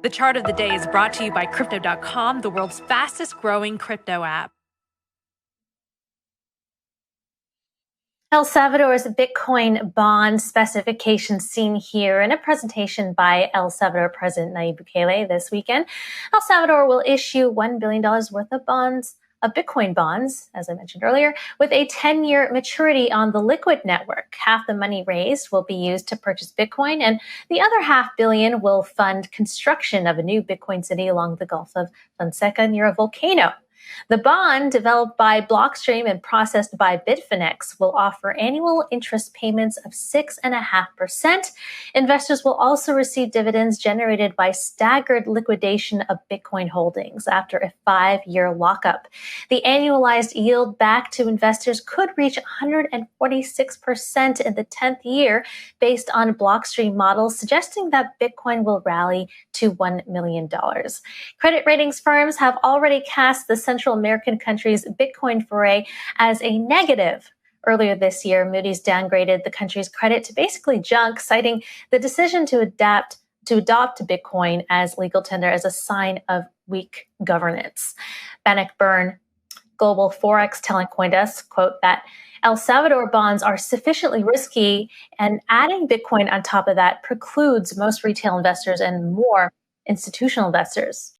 The chart of the day is brought to you by Crypto.com, the world's fastest growing crypto app. El Salvador's Bitcoin bond specifications seen here in a presentation by El Salvador President Nayib Bukele this weekend. El Salvador will issue $1 billion worth of bonds, of Bitcoin bonds, as I mentioned earlier, with a 10-year maturity on the Liquid network. Half the money raised will be used to purchase Bitcoin, and the other $500 million will fund construction of a new Bitcoin city along the Gulf of Fonseca near a volcano. The bond, developed by Blockstream and processed by Bitfinex, will offer annual interest payments of 6.5%. Investors will also receive dividends generated by staggered liquidation of Bitcoin holdings after a 5-year lockup. The annualized yield back to investors could reach 146% in the 10th year, based on Blockstream models suggesting that Bitcoin will rally to $1 million. Credit ratings firms have already cast the Central American country's Bitcoin foray as a negative. Earlier this year, Moody's downgraded the country's credit to basically junk, citing the decision to adopt Bitcoin as legal tender as a sign of weak governance. Bannockburn Global Forex telling CoinDesk, quote, that El Salvador bonds are sufficiently risky, and adding Bitcoin on top of that precludes most retail investors and more institutional investors